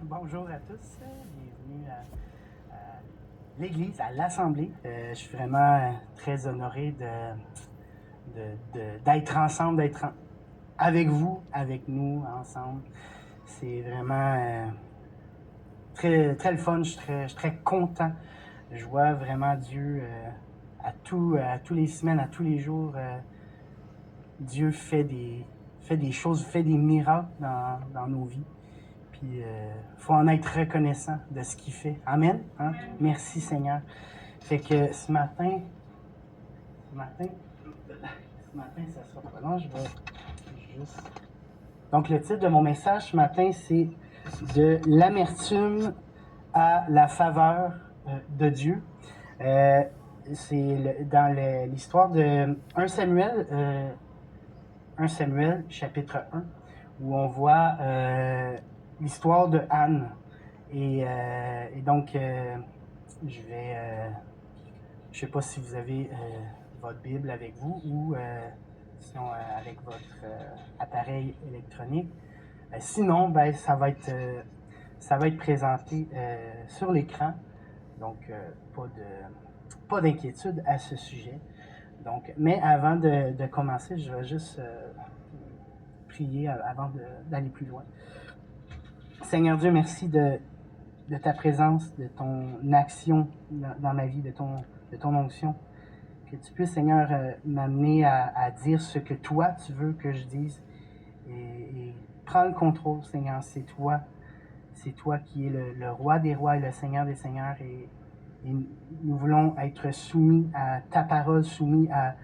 Bonjour à tous, bienvenue à l'Église, à l'Assemblée. Je suis vraiment très honoré d'être ensemble, avec vous, avec nous, ensemble. C'est vraiment très, très le fun, je suis très content. Je vois vraiment Dieu à tous les semaines, à tous les jours. Dieu fait des choses, fait des miracles dans nos vies. Puis, faut en être reconnaissant de ce qu'il fait. Amen. Hein? Merci, Seigneur. Fait que ce matin, ça sera pas long. Je vais juste. Donc, le titre de mon message ce matin, c'est de l'amertume à la faveur de Dieu. C'est dans l'histoire de 1 Samuel, chapitre 1, où on voit l'histoire de Anne. Et donc, je sais pas si vous avez votre Bible avec vous ou sinon avec votre appareil électronique. Sinon, ben, ça va être présenté sur l'écran. Donc, pas d'inquiétude à ce sujet. Donc, mais avant de commencer, je vais juste prier avant d'aller plus loin. Seigneur Dieu, merci de ta présence, de ton action dans ma vie, de ton onction. Que tu puisses, Seigneur, m'amener à dire ce que toi, tu veux que je dise. Et prends le contrôle, Seigneur. C'est toi qui es le roi des rois et le Seigneur des seigneurs. Et nous voulons être soumis à ta parole, soumis à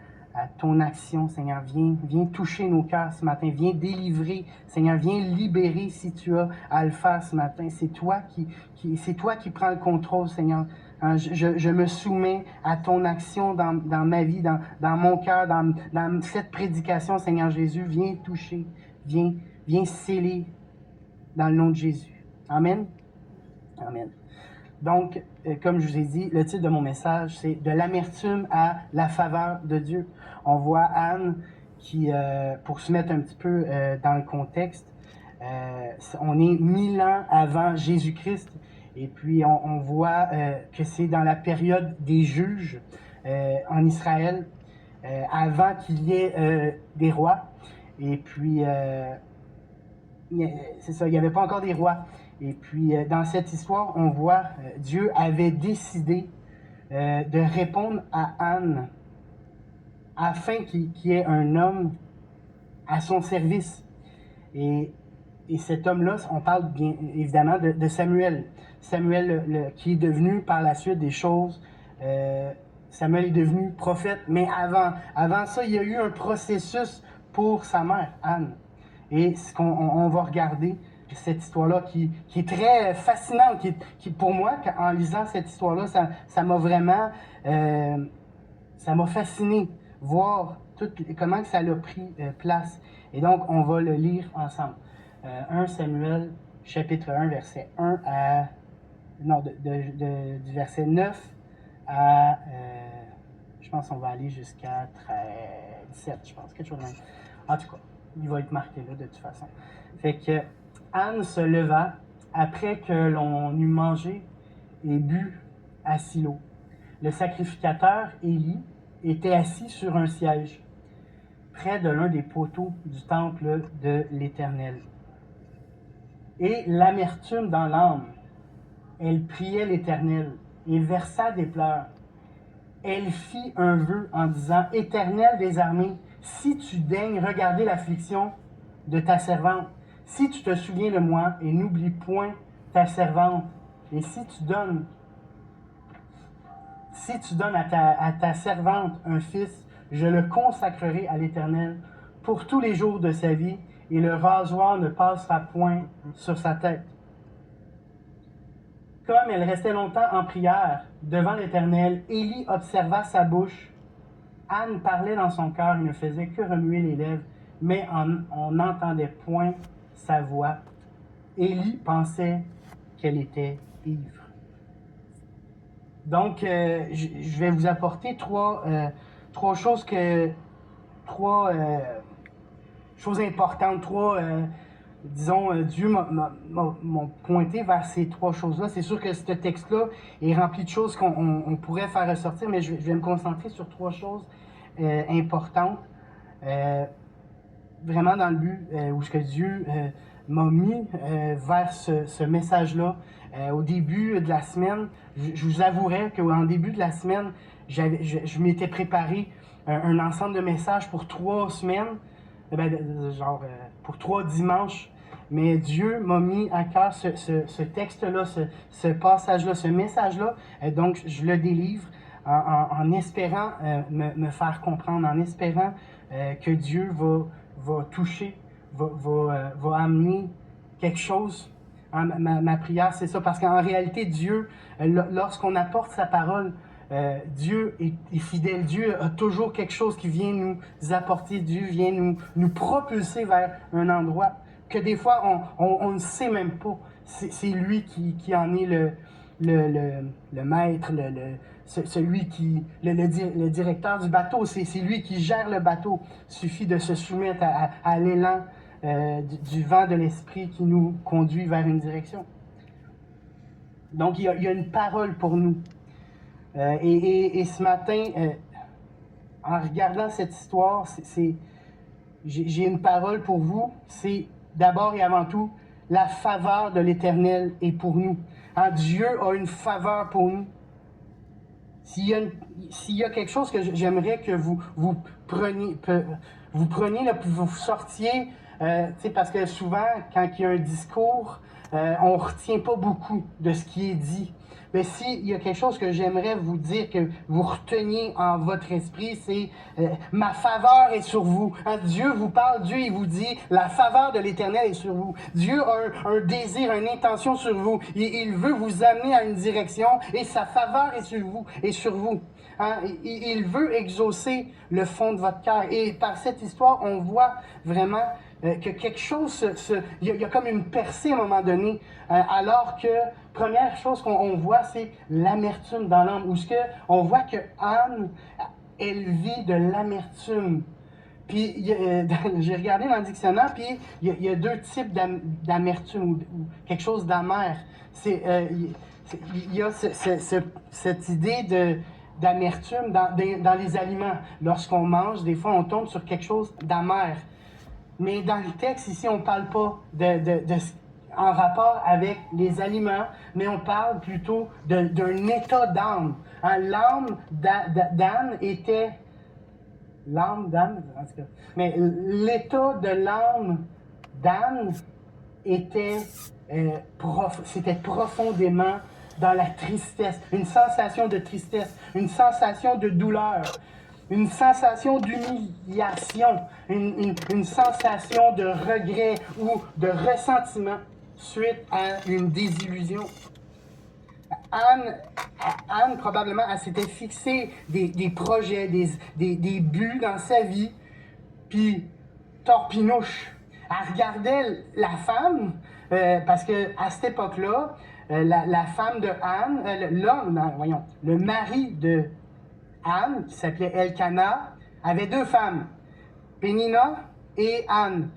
ton action, Seigneur. Viens toucher nos cœurs ce matin. Viens délivrer, Seigneur. Viens libérer si tu as à le faire ce matin. C'est toi qui prends le contrôle, Seigneur. Je me soumets à ton action dans ma vie, dans mon cœur, dans cette prédication, Seigneur Jésus. Viens toucher, viens sceller dans le nom de Jésus. Amen. Amen. Donc, comme je vous ai dit, le titre de mon message, c'est « De l'amertume à la faveur de Dieu ». On voit Anne qui, pour se mettre un petit peu dans le contexte, on est 1000 ans avant Jésus-Christ, et puis on voit que c'est dans la période des juges en Israël, avant qu'il y ait des rois, et puis c'est ça, il n'y avait pas encore des rois. Et puis, dans cette histoire, on voit Dieu avait décidé de répondre à Anne afin qu'il y ait un homme à son service. Et cet homme-là, on parle bien évidemment de Samuel. Samuel, qui est devenu par la suite des choses, Samuel est devenu prophète, mais avant ça, il y a eu un processus pour sa mère, Anne. Et ce qu'on va regarder, cette histoire-là qui est très fascinante, qui pour moi, en lisant cette histoire-là, ça m'a vraiment, ça m'a fasciné, voir comment ça a pris place. Et donc, on va le lire ensemble. 1 Samuel, chapitre 1, verset 1 à... Non, du verset 9 à... je pense qu'on va aller jusqu'à 17, je pense, quelque chose de même. En tout cas, il va être marqué là de toute façon. Fait que Anne se leva après que l'on eut mangé et bu à Silo. Le sacrificateur Élie était assis sur un siège près de l'un des poteaux du temple de l'Éternel. Et l'amertume dans l'âme, elle priait l'Éternel et versa des pleurs. Elle fit un vœu en disant « Éternel des armées, si tu daignes regarder l'affliction de ta servante, si tu te souviens de moi et n'oublie point ta servante, et si tu donnes à ta servante un fils, je le consacrerai à l'Éternel pour tous les jours de sa vie, et le rasoir ne passera point sur sa tête. » Comme elle restait longtemps en prière devant l'Éternel, Élie observa sa bouche. Anne parlait dans son cœur et ne faisait que remuer les lèvres, mais on n'entendait point sa voix. Élie pensait qu'elle était ivre. Donc, je vais vous apporter trois choses importantes, disons, Dieu m'a pointé vers ces trois choses-là. C'est sûr que ce texte-là est rempli de choses qu'on pourrait faire ressortir, mais je vais me concentrer sur trois choses importantes. Vraiment dans le but où ce que Dieu m'a mis vers ce message-là. Au début de la semaine, je vous avouerai qu'en début de la semaine, je m'étais préparé un ensemble de messages pour 3 semaines, pour 3 dimanches. Mais Dieu m'a mis à cœur ce texte-là, ce passage-là, ce message-là. Donc, je le délivre en espérant me faire comprendre, en espérant que Dieu va toucher, va amener quelque chose. Ma prière, c'est ça. Parce qu'en réalité, Dieu, lorsqu'on apporte sa parole, Dieu est fidèle. Dieu a toujours quelque chose qui vient nous apporter. Dieu vient nous propulser vers un endroit que des fois, on ne sait même pas. C'est lui qui en est le maître, celui qui, le directeur du bateau. C'est lui qui gère le bateau. Il suffit de se soumettre à l'élan du vent de l'esprit qui nous conduit vers une direction. Donc, il y a une parole pour nous. Et ce matin, en regardant cette histoire, j'ai une parole pour vous. C'est d'abord et avant tout, la faveur de l'Éternel est pour nous. Hein, Dieu a une faveur pour nous. S'il y a quelque chose que j'aimerais que vous preniez, là, puis vous sortiez, parce que souvent, quand il y a un discours, on ne retient pas beaucoup de ce qui est dit. Mais s'il y a quelque chose que j'aimerais vous dire, que vous reteniez en votre esprit, c'est ma faveur est sur vous. Hein, Dieu vous parle, Dieu il vous dit, la faveur de l'Éternel est sur vous. Dieu a un désir, une intention sur vous. Il veut vous amener à une direction et sa faveur est sur vous. Hein, il veut exaucer le fond de votre cœur. Et par cette histoire, on voit vraiment que quelque chose, il y a comme une percée à un moment donné, alors que première chose qu'on voit, c'est l'amertume dans l'âme, où on voit que Anne, elle vit de l'amertume. Puis, j'ai regardé dans le dictionnaire, puis il y a 2 types d'amertume, ou quelque chose d'amer. Il y a cette idée d'amertume dans les aliments. Lorsqu'on mange, des fois, on tombe sur quelque chose d'amer. Mais dans le texte, ici, on ne parle pas en rapport avec les aliments, mais on parle plutôt d'un état d'âme. Hein, l'âme d'Anne était... L'âme d'Anne, en tout cas. Mais l'état de l'âme d'Anne était... c'était profondément dans la tristesse, une sensation de tristesse, une sensation de douleur, une sensation d'humiliation, une sensation de regret ou de ressentiment suite à une désillusion. Anne probablement, elle s'était fixé des projets, des buts dans sa vie, puis torpinouche. Elle regardait la femme, parce qu'à cette époque-là, la femme de Anne, le mari de Anne, qui s'appelait Elkana, avait 2 femmes, Pénina et Anne.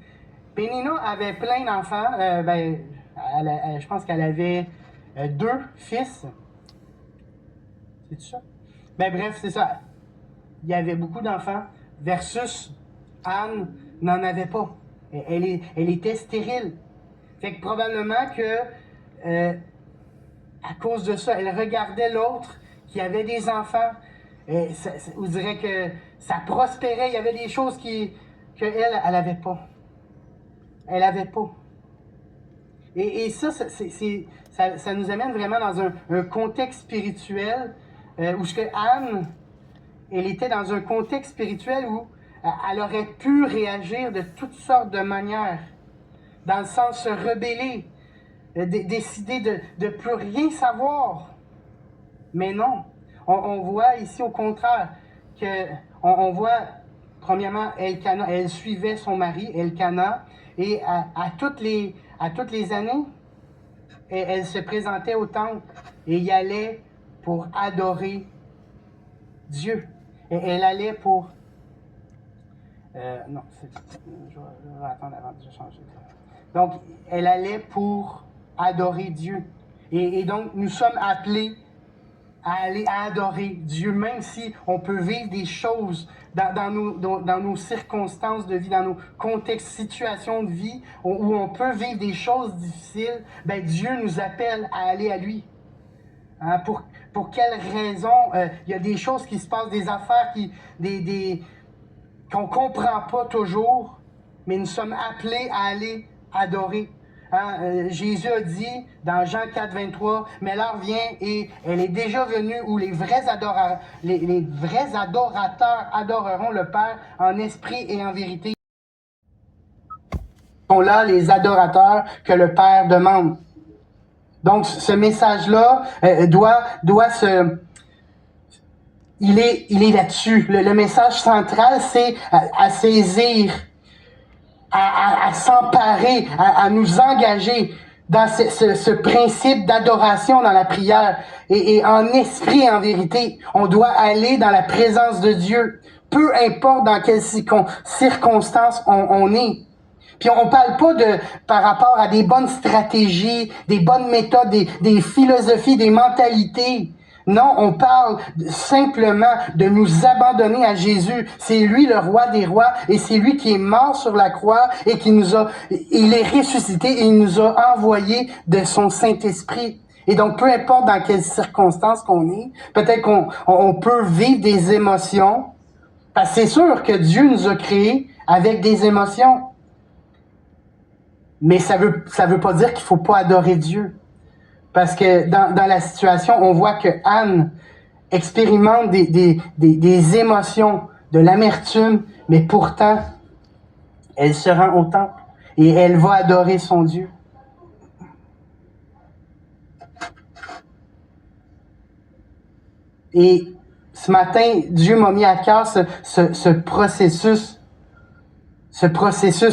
Pénina avait plein d'enfants, je pense qu'elle avait 2 fils. C'est ça? Bref, c'est ça. Il y avait beaucoup d'enfants, versus Anne n'en avait pas. Elle était stérile. Fait que probablement que, à cause de ça, elle regardait l'autre qui avait des enfants. On dirait que ça prospérait. Il y avait des choses qu'elle n'avait pas. Elle n'avait pas. Et ça, ça nous amène vraiment dans un contexte spirituel où Anne, elle était dans un contexte spirituel où elle aurait pu réagir de toutes sortes de manières, dans le sens se rebeller, décider de plus rien savoir. Mais non, on voit ici au contraire que on voit premièrement Elkana, elle suivait son mari Elkana et à toutes les années, elle se présentait au temple et y allait pour adorer Dieu. Et elle allait pour... non, je vais attendre avant de changer. Donc, elle allait pour adorer Dieu. Et donc, nous sommes appelés à aller adorer Dieu, même si on peut vivre des choses dans nos circonstances de vie, dans nos contextes, situations de vie, où on peut vivre des choses difficiles, ben Dieu nous appelle à aller à lui. Hein, pour quelles raisons? Il y a des choses qui se passent, des affaires qu'on ne comprend pas toujours, mais nous sommes appelés à aller adorer. Hein, Jésus a dit dans Jean 4, 23, « Mais l'heure vient et elle est déjà venue où les vrais adorateurs adoreront le Père en esprit et en vérité. » Sont là les adorateurs que le Père demande. Donc, ce message-là doit se... Il est là-dessus. Le message central, c'est à saisir, à s'emparer, à nous engager dans ce principe d'adoration dans la prière. Et en esprit et en vérité, on doit aller dans la présence de Dieu, peu importe dans quelles circonstances on est. Puis on parle pas par rapport à des bonnes stratégies, des bonnes méthodes, des philosophies, des mentalités. Non, on parle simplement de nous abandonner à Jésus. C'est lui le roi des rois et c'est lui qui est mort sur la croix et il est ressuscité et il nous a envoyé de son Saint-Esprit. Et donc, peu importe dans quelles circonstances qu'on est, peut-être qu'on peut vivre des émotions, parce que c'est sûr que Dieu nous a créés avec des émotions. Mais ça veut pas dire qu'il faut pas adorer Dieu. Parce que dans la situation, on voit que Anne expérimente des émotions, de l'amertume, mais pourtant, elle se rend au temple et elle va adorer son Dieu. Et ce matin, Dieu m'a mis à cœur ce processus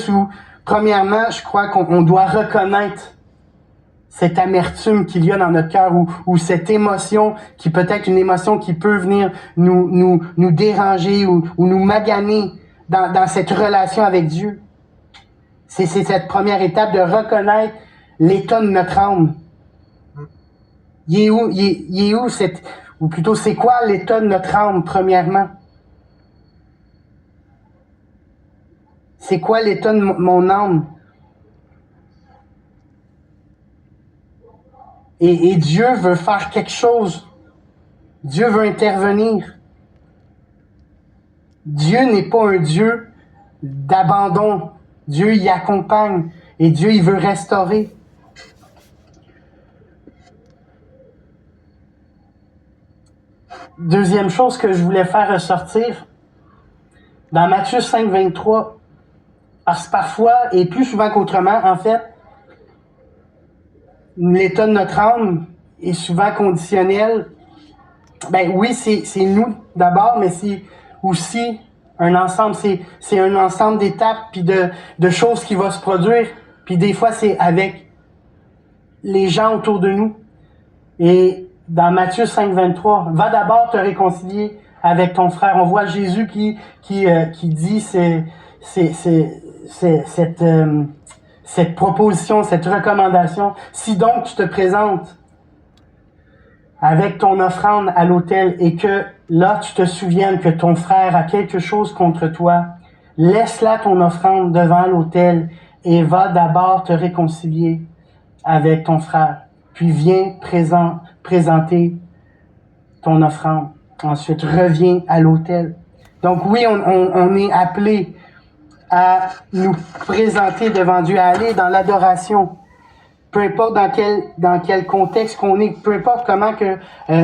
où, premièrement, je crois qu'on doit reconnaître cette amertume qu'il y a dans notre cœur ou cette émotion qui peut être une émotion qui peut venir nous déranger ou nous maganer dans cette relation avec Dieu. C'est cette première étape de reconnaître l'état de notre âme. Il est où ou plutôt c'est quoi l'état de notre âme premièrement? C'est quoi l'état de mon âme? Et Dieu veut faire quelque chose. Dieu veut intervenir. Dieu n'est pas un Dieu d'abandon. Dieu y accompagne. Et Dieu, il veut restaurer. Deuxième chose que je voulais faire ressortir, dans Matthieu 5, 23, parce que parfois, et plus souvent qu'autrement, en fait, l'état de notre âme est souvent conditionnel. Ben oui, c'est nous d'abord, mais c'est aussi un ensemble. C'est un ensemble d'étapes puis de choses qui vont se produire. Puis des fois, c'est avec les gens autour de nous. Et dans Matthieu 5, 23, va d'abord te réconcilier avec ton frère. On voit Jésus qui dit cette proposition, cette recommandation. Si donc tu te présentes avec ton offrande à l'autel et que là tu te souviennes que ton frère a quelque chose contre toi, laisse là ton offrande devant l'autel et va d'abord te réconcilier avec ton frère. Puis viens présenter ton offrande. Ensuite, reviens à l'autel. Donc oui, on est appelé à nous présenter devant Dieu, à aller dans l'adoration. Peu importe dans quel contexte qu'on est, peu importe comment que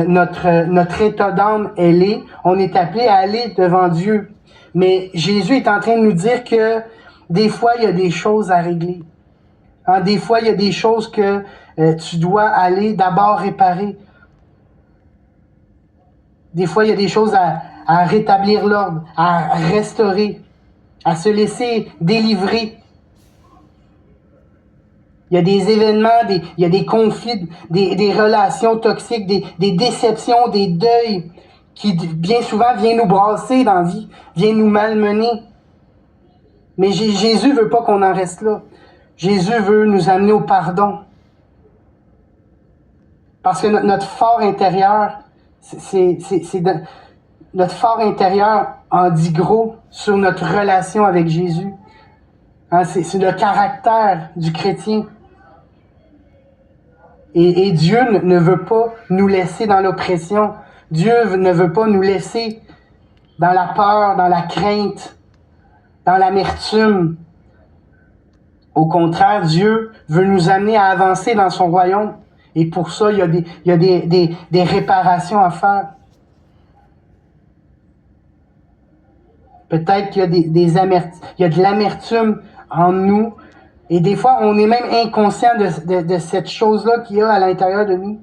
notre état d'âme est, on est appelé à aller devant Dieu. Mais Jésus est en train de nous dire que des fois, il y a des choses à régler. Hein, des fois, il y a des choses que tu dois aller d'abord réparer. Des fois, il y a des choses à rétablir l'ordre, à restaurer, à se laisser délivrer. Il y a des événements, il y a des conflits, des relations toxiques, des déceptions, des deuils qui bien souvent viennent nous brasser dans la vie, viennent nous malmener. Mais Jésus veut pas qu'on en reste là. Jésus veut nous amener au pardon. Parce que notre fort intérieur, notre fort intérieur en dit gros sur notre relation avec Jésus. Hein, c'est le caractère du chrétien. Et Dieu ne veut pas nous laisser dans l'oppression. Dieu ne veut pas nous laisser dans la peur, dans la crainte, dans l'amertume. Au contraire, Dieu veut nous amener à avancer dans son royaume. Et pour ça, il y a des réparations à faire. Peut-être qu'il y a il y a de l'amertume en nous. Et des fois, on est même inconscient de cette chose-là qu'il y a à l'intérieur de nous.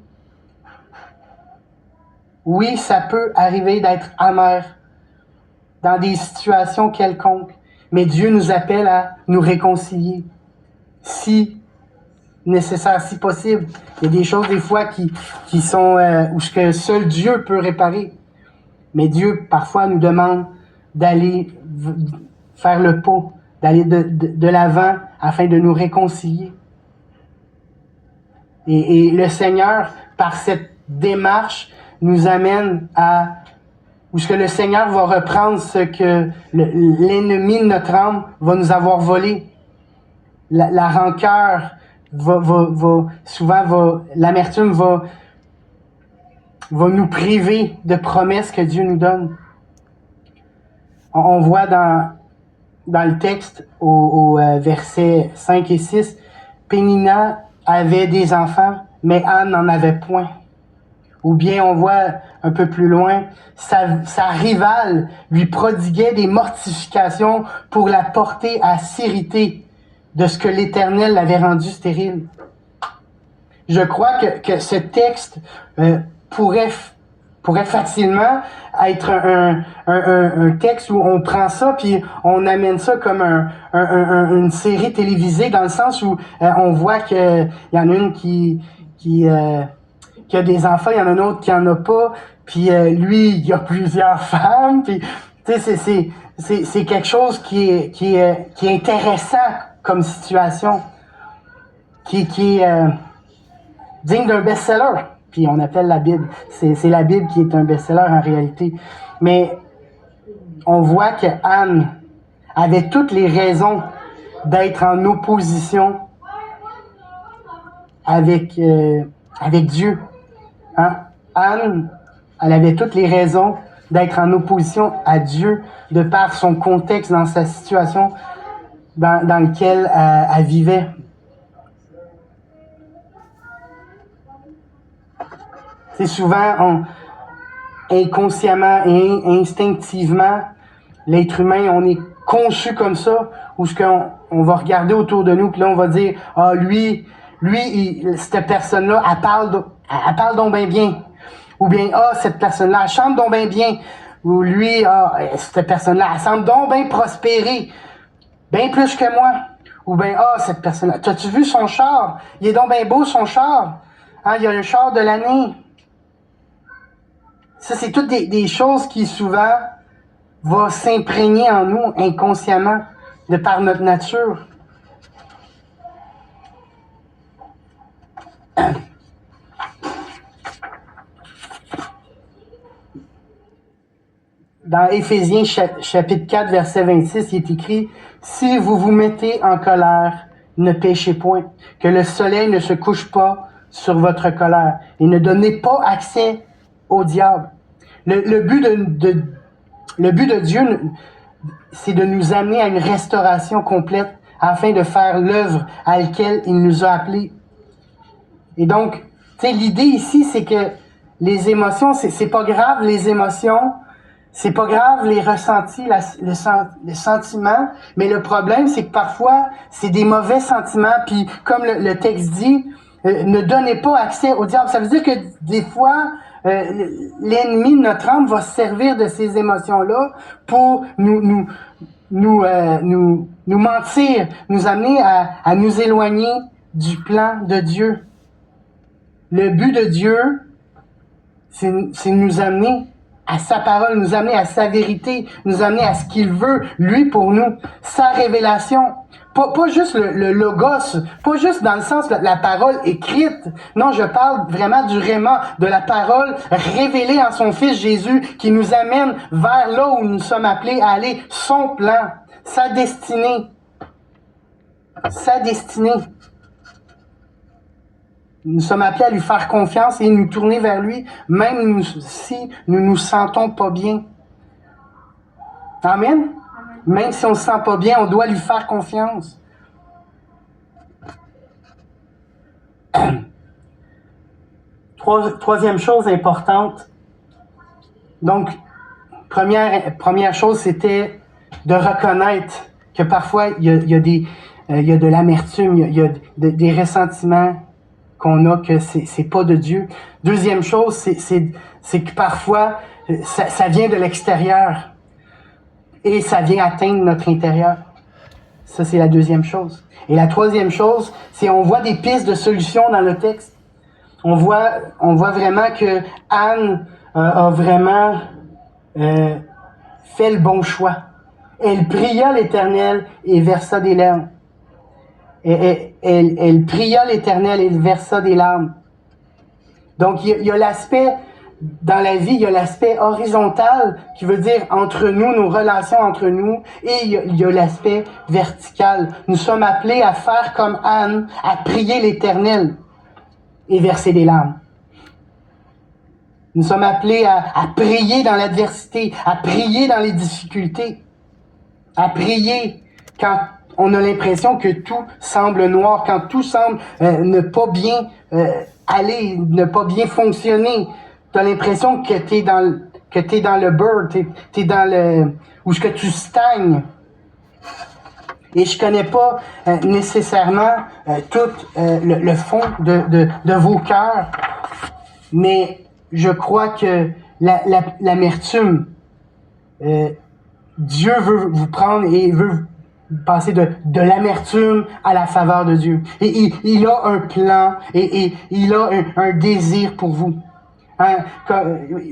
Oui, ça peut arriver d'être amer dans des situations quelconques. Mais Dieu nous appelle à nous réconcilier. Si nécessaire, si possible. Il y a des choses des fois qui sont où ce que seul Dieu peut réparer. Mais Dieu parfois nous demande d'aller faire le pas, d'aller de l'avant afin de nous réconcilier. Et le Seigneur, par cette démarche, nous amène à où ce que le Seigneur va reprendre ce que l'ennemi de notre âme va nous avoir volé. La rancœur l'amertume va nous priver de promesses que Dieu nous donne. On voit dans le texte au versets 5 et 6, Pénina avait des enfants, mais Anne n'en avait point. Ou bien on voit un peu plus loin, sa rivale lui prodiguait des mortifications pour la porter à s'irriter de ce que l'Éternel l'avait rendu stérile. Je crois que ce texte pourrait facilement être un texte où on prend ça puis on amène ça comme une série télévisée, dans le sens où on voit qu'il y en a une qui a des enfants, il y en a un autre qui en a pas, puis lui, il a plusieurs femmes, puis tu sais, c'est quelque chose qui est intéressant comme situation, qui est digne d'un best-seller. Puis on appelle la Bible. C'est la Bible qui est un best-seller en réalité. Mais on voit que Anne avait toutes les raisons d'être en opposition avec Dieu. Hein? Anne, elle avait toutes les raisons d'être en opposition à Dieu de par son contexte dans sa situation dans lequel elle vivait. C'est souvent, inconsciemment et instinctivement, l'être humain, on est conçu comme ça, où on va regarder autour de nous, puis là, on va dire, ah, lui, cette personne-là, elle parle donc bien. Ou bien, ah, cette personne-là, elle chante donc bien. Ou lui, ah, cette personne-là, elle semble donc bien prospérer. Bien plus que moi. Ou bien, ah, cette personne-là, t'as-tu vu son char? Il est donc bien beau, son char. Hein, il y a le char de l'année. Ça, c'est toutes des choses qui, souvent, vont s'imprégner en nous inconsciemment, de par notre nature. Dans Éphésiens chapitre 4, verset 26, il est écrit « Si vous vous mettez en colère, ne péchez point, que le soleil ne se couche pas sur votre colère, et ne donnez pas accès au diable. » Le but de Dieu, c'est de nous amener à une restauration complète afin de faire l'œuvre à laquelle il nous a appelés. Et donc, tu sais, l'idée ici, c'est que les émotions, c'est pas grave, les émotions, c'est pas grave les ressentis, les sentiments, mais le problème, c'est que parfois, c'est des mauvais sentiments, puis comme le texte dit, ne donnez pas accès au diable. Ça veut dire que des fois, l'ennemi de notre âme va se servir de ces émotions-là pour nous mentir, nous amener à nous éloigner du plan de Dieu. Le but de Dieu, c'est de nous amener à sa parole, nous amener à sa vérité, nous amener à ce qu'il veut, lui, pour nous, sa révélation, pas juste le logos, pas juste dans le sens de la parole écrite. Non, je parle vraiment du réma, de la parole révélée en son Fils Jésus qui nous amène vers là où nous sommes appelés à aller, son plan, sa destinée. Sa destinée. Nous sommes appelés à lui faire confiance et nous tourner vers lui, même si nous nous sentons pas bien. Amen? Même si on ne se sent pas bien, on doit lui faire confiance. Troisième chose importante. Donc, première chose, c'était de reconnaître que parfois, il y a de l'amertume, il y a des ressentiments qu'on a que c'est pas de Dieu. Deuxième chose, c'est que parfois, ça vient de l'extérieur. Et ça vient atteindre notre intérieur. Ça, c'est la deuxième chose. Et la troisième chose, c'est on voit des pistes de solutions dans le texte. On voit vraiment que Anne a vraiment fait le bon choix. Elle pria l'Éternel et versa des larmes. Elle pria l'Éternel et versa des larmes. Donc, il y a l'aspect, dans la vie, il y a l'aspect horizontal qui veut dire entre nous, nos relations entre nous, et il y a l'aspect vertical. Nous sommes appelés à faire comme Anne, à prier l'Éternel et verser des larmes. Nous sommes appelés à prier dans l'adversité, à prier dans les difficultés, à prier quand on a l'impression que tout semble noir, quand tout semble ne pas bien aller, ne pas bien fonctionner. Tu as l'impression que tu es dans le beurre, t'es dans le où est-ce que tu stagnes. Et je connais pas nécessairement tout le fond de vos cœurs, mais je crois que l'amertume, Dieu veut vous prendre et veut passer de l'amertume à la faveur de Dieu. Et il a un plan et il a un désir pour vous. Hein,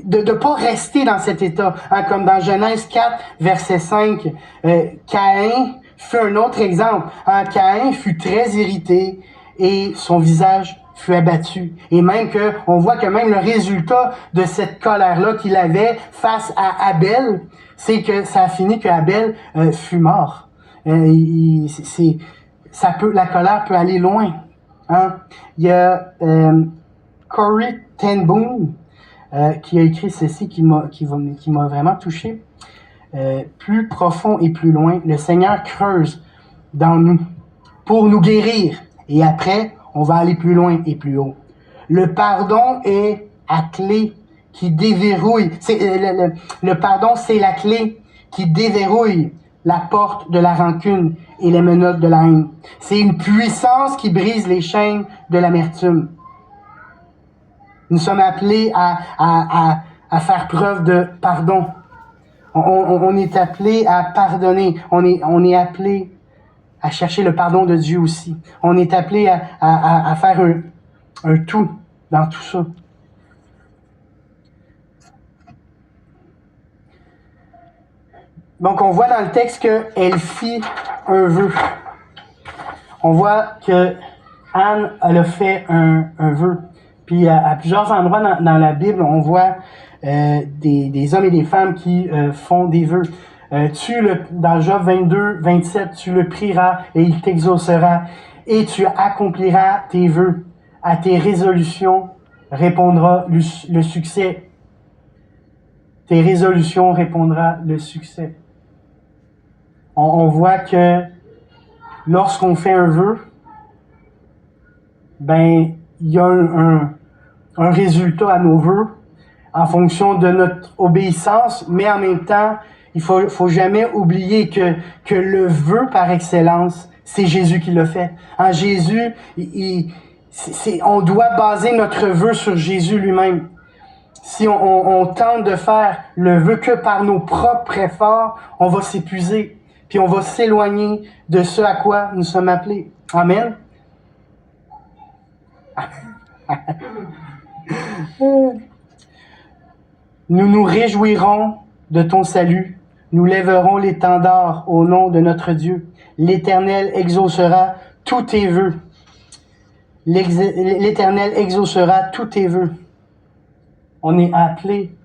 de ne pas rester dans cet état. Hein, comme dans Genèse 4, verset 5, Caïn fut un autre exemple. Hein, Caïn fut très irrité et son visage fut abattu. Et même on voit que même le résultat de cette colère-là qu'il avait face à Abel, c'est que ça a fini que Abel fut mort. La colère peut aller loin. Hein? Il y a Corrie ten Boom qui a écrit ceci qui m'a vraiment touché. Plus profond et plus loin, le Seigneur creuse dans nous pour nous guérir. Et après, on va aller plus loin et plus haut. Le pardon est la clé qui déverrouille. Le pardon, c'est la clé qui déverrouille la porte de la rancune et les menottes de la haine. C'est une puissance qui brise les chaînes de l'amertume. Nous sommes appelés à faire preuve de pardon. On est appelé à pardonner. On est appelé à chercher le pardon de Dieu aussi. On est appelé à faire un tout dans tout ça. Donc, on voit dans le texte qu'elle fit un vœu. On voit que Anne, elle a fait un vœu. Puis, à plusieurs endroits dans la Bible, on voit des hommes et des femmes qui font des vœux. Dans Job 22, 27, tu le prieras et il t'exaucera et tu accompliras tes vœux. À tes résolutions répondra le succès. Tes résolutions répondra le succès. On voit que lorsqu'on fait un vœu, ben, il y a un résultat à nos vœux en fonction de notre obéissance, mais en même temps, il faut jamais oublier que le vœu par excellence, c'est Jésus qui l'a fait. En Jésus, on doit baser notre vœu sur Jésus lui-même. Si on tente de faire le vœu que par nos propres efforts, on va s'épuiser. Puis on va s'éloigner de ce à quoi nous sommes appelés. Amen. Nous nous réjouirons de ton salut. Nous lèverons l'étendard au nom de notre Dieu. L'Éternel exaucera tous tes vœux. L'Éternel exaucera tous tes vœux. On est appelé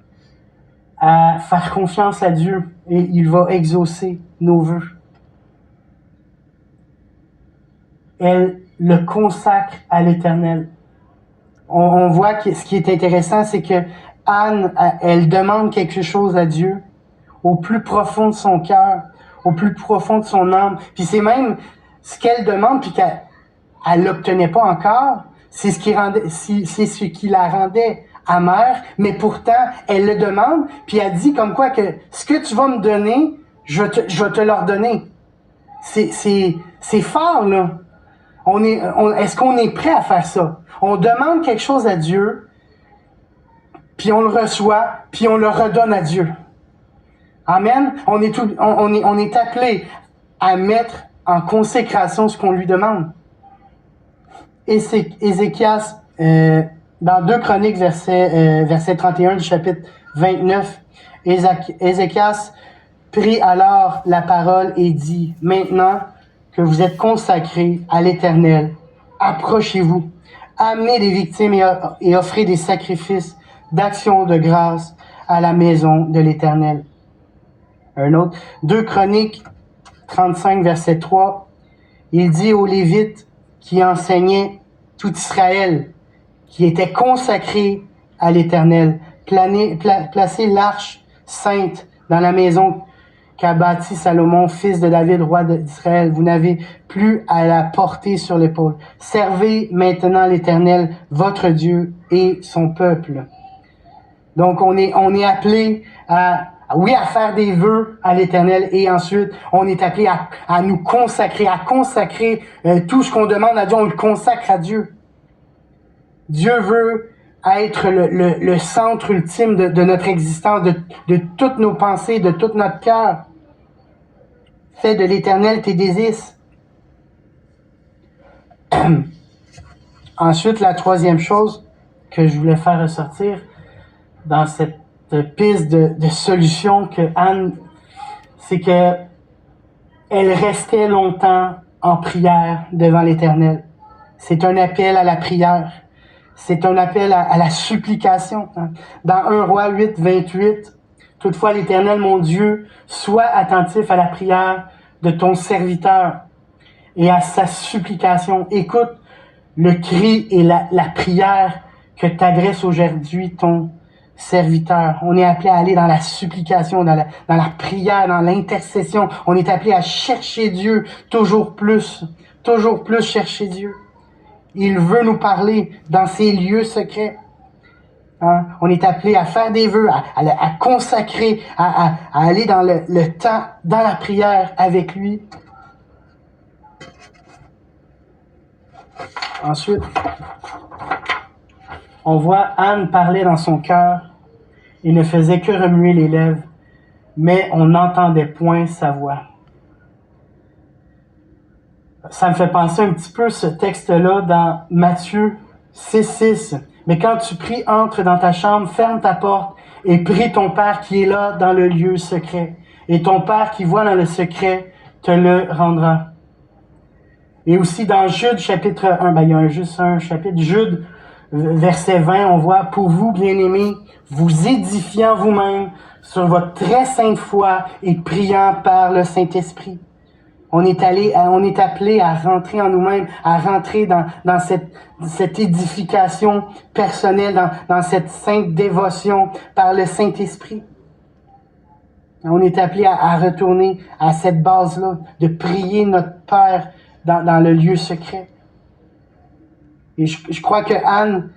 à faire confiance à Dieu et il va exaucer nos vœux. Elle le consacre à l'Éternel. On voit que ce qui est intéressant, c'est que Anne, elle demande quelque chose à Dieu au plus profond de son cœur, au plus profond de son âme. Puis c'est même ce qu'elle demande, puis qu'elle l'obtenait pas encore, c'est ce qui la rendait amère, mais pourtant, elle le demande, puis elle dit comme quoi que ce que tu vas me donner, je vais te le redonner. C'est fort, là. Est-ce qu'on est prêt à faire ça? On demande quelque chose à Dieu, puis on le reçoit, puis on le redonne à Dieu. Amen. On est appelé à mettre en consécration ce qu'on lui demande. Ézéchias, dans 2 Chroniques, verset 31 du chapitre 29, Ézéchias prit alors la parole et dit, « Maintenant que vous êtes consacrés à l'Éternel, approchez-vous, amenez des victimes et offrez des sacrifices d'action de grâce à la maison de l'Éternel. » Un autre, 2 Chroniques 35, verset 3, il dit aux Lévites qui enseignaient tout Israël, qui était consacré à l'Éternel, placez l'arche sainte dans la maison qu'a bâti Salomon, fils de David, roi d'Israël. Vous n'avez plus à la porter sur l'épaule. Servez maintenant l'Éternel, votre Dieu et son peuple. Donc, on est appelé à faire des vœux à l'Éternel et ensuite, on est appelé à nous consacrer, tout ce qu'on demande à Dieu, on le consacre à Dieu. Dieu veut être le centre ultime de notre existence, de toutes nos pensées, de tout notre cœur. Fais de l'Éternel tes désirs. Ensuite, la troisième chose que je voulais faire ressortir dans cette piste de solution que Anne, c'est que elle restait longtemps en prière devant l'Éternel. C'est un appel à la prière. C'est un appel à la supplication. Dans 1 Roi 8, 28, « Toutefois, l'Éternel, mon Dieu, sois attentif à la prière de ton serviteur et à sa supplication. Écoute le cri et la prière que t'adresse aujourd'hui ton serviteur. » On est appelé à aller dans la supplication, dans la prière, dans l'intercession. On est appelé à chercher Dieu toujours plus chercher Dieu. Il veut nous parler dans ces lieux secrets. Hein? On est appelé à faire des vœux, à consacrer, à aller dans le temps, dans la prière avec lui. Ensuite, on voit Anne parler dans son cœur et ne faisait que remuer les lèvres, mais on n'entendait point sa voix. Ça me fait penser un petit peu ce texte-là dans Matthieu 6:6. Mais quand tu pries, entre dans ta chambre, ferme ta porte et prie ton Père qui est là dans le lieu secret. Et ton Père qui voit dans le secret te le rendra. Et aussi dans Jude chapitre 1, il y a juste un chapitre, Jude verset 20, on voit, pour vous, bien-aimés, vous édifiant vous-même sur votre très sainte foi et priant par le Saint-Esprit. On est appelé à rentrer en nous-mêmes, à rentrer dans cette édification personnelle, dans cette sainte dévotion par le Saint-Esprit. On est appelé à retourner à cette base-là, de prier notre Père dans le lieu secret. Et je crois que Anne,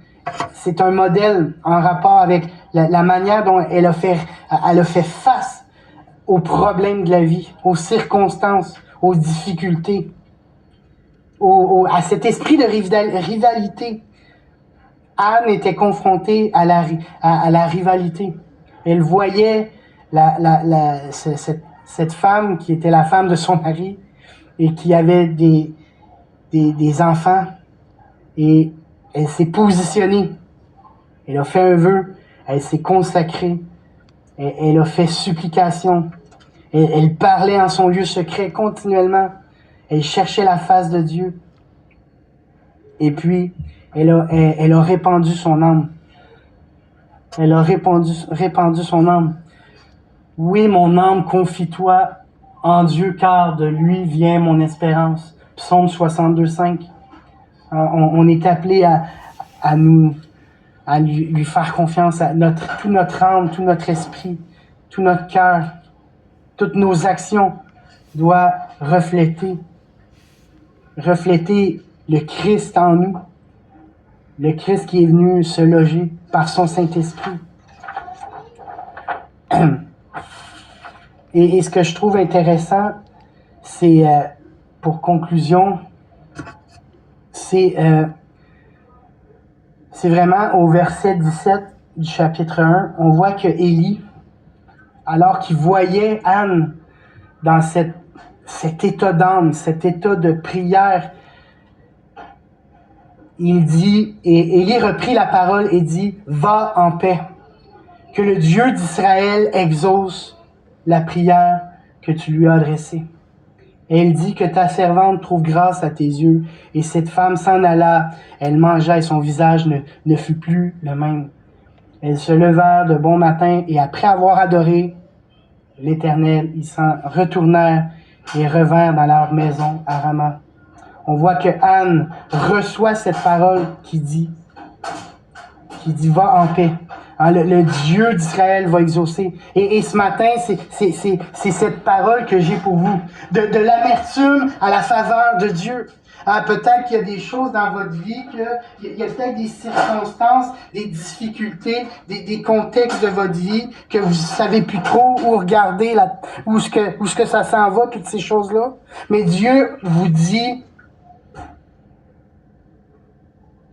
c'est un modèle en rapport avec la manière dont elle a fait face aux problèmes de la vie, aux circonstances, aux difficultés, à cet esprit de rivalité. Anne était confrontée à la rivalité. Elle voyait cette femme qui était la femme de son mari et qui avait des enfants, et elle s'est positionnée. Elle a fait un vœu, elle s'est consacrée, elle a fait supplication. Elle parlait en son lieu secret continuellement. Elle cherchait la face de Dieu. Et puis, elle a répandu son âme. Elle a répandu son âme. Oui, mon âme, confie-toi en Dieu, car de lui vient mon espérance. Psaume 62:5. On est appelé à lui faire confiance, tout notre âme, tout notre esprit, tout notre cœur, toutes nos actions doivent refléter le Christ en nous, le Christ qui est venu se loger par son Saint-Esprit. Et ce que je trouve intéressant, c'est, pour conclusion, c'est vraiment au verset 17 du chapitre 1, on voit que Élie, alors qu'il voyait Anne dans cet état d'âme, cet état de prière, il dit, et Élie reprit la parole et dit, « Va en paix, que le Dieu d'Israël exauce la prière que tu lui as adressée. » Et elle dit, « Que ta servante trouve grâce à tes yeux. » Et cette femme s'en alla, elle mangea et son visage ne fut plus le même. Elles se levèrent de bon matin et après avoir adoré l'Éternel, ils s'en retournèrent et revinrent dans leur maison à Rama. On voit que Anne reçoit cette parole qui dit « Va en paix ». Hein, le Dieu d'Israël va exaucer. Et ce matin, c'est cette parole que j'ai pour vous. De l'amertume à la faveur de Dieu. Hein, peut-être qu'il y a des choses dans votre vie, qu'il y a peut-être des circonstances, des difficultés, des contextes de votre vie que vous savez plus trop où regarder, où ce que ça s'en va, toutes ces choses-là. Mais Dieu vous dit,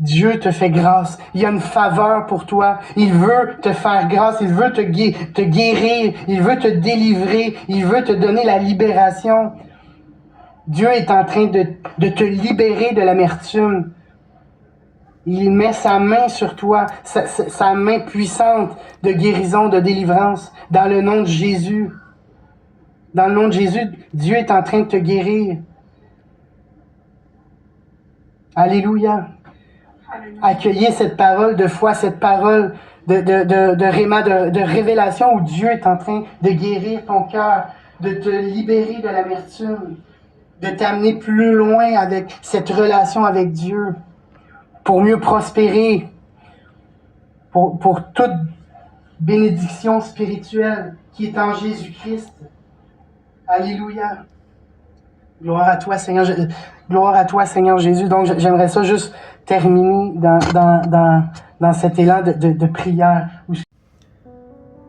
Dieu te fait grâce. Il y a une faveur pour toi. Il veut te faire grâce. Il veut te guérir. Il veut te délivrer. Il veut te donner la libération. Dieu est en train de te libérer de l'amertume. Il met sa main sur toi, sa main puissante de guérison, de délivrance, dans le nom de Jésus. Dans le nom de Jésus, Dieu est en train de te guérir. Alléluia. Accueillez cette parole de foi, cette parole de réma, de révélation où Dieu est en train de guérir ton cœur, de te libérer de l'amertume, de t'amener plus loin avec cette relation avec Dieu, pour mieux prospérer, pour toute bénédiction spirituelle qui est en Jésus-Christ. Alléluia. Gloire à toi, Seigneur. Gloire à toi, Seigneur Jésus. Donc, j'aimerais ça juste terminer dans cet élan de prière.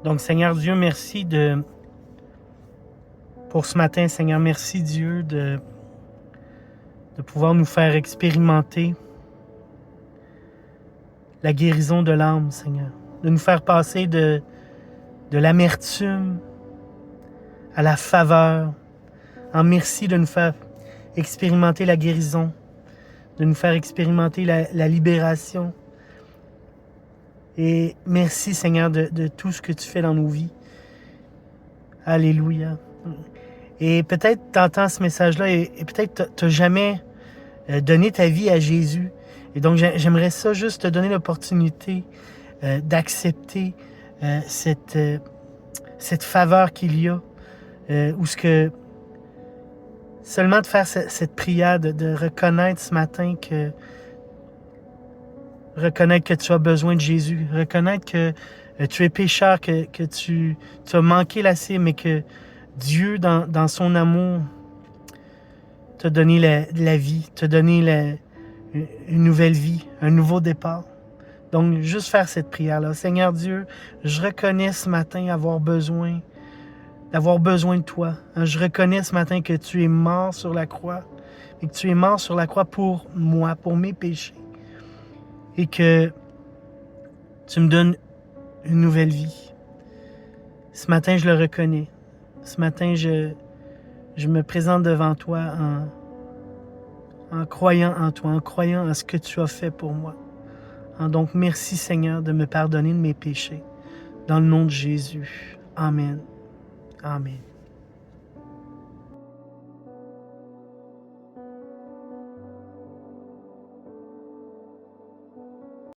Donc, Seigneur Dieu, merci pour ce matin, Seigneur. Merci, Dieu, de pouvoir nous faire expérimenter la guérison de l'âme, Seigneur. De nous faire passer de l'amertume à la faveur. En merci de nous faire expérimenter la guérison, de nous faire expérimenter la libération. Et merci, Seigneur, de tout ce que tu fais dans nos vies. Alléluia. Et peut-être tu entends ce message-là et peut-être tu n'as jamais donné ta vie à Jésus. Et donc, j'aimerais ça juste te donner l'opportunité d'accepter cette faveur qu'il y a, où ce que seulement de faire cette prière, de reconnaître ce matin que tu as besoin de Jésus, reconnaître que tu es pécheur, que tu as manqué la cible, mais que Dieu, dans son amour, t'a donné la vie, t'a donné une nouvelle vie, un nouveau départ. Donc, juste faire cette prière-là. Seigneur Dieu, je reconnais ce matin d'avoir besoin de toi. Je reconnais ce matin que tu es mort sur la croix et que tu es mort sur la croix pour moi, pour mes péchés. Et que tu me donnes une nouvelle vie. Ce matin, je le reconnais. Ce matin, je me présente devant toi en croyant en toi, en croyant en ce que tu as fait pour moi. Donc, merci Seigneur de me pardonner de mes péchés. Dans le nom de Jésus. Amen. Amen.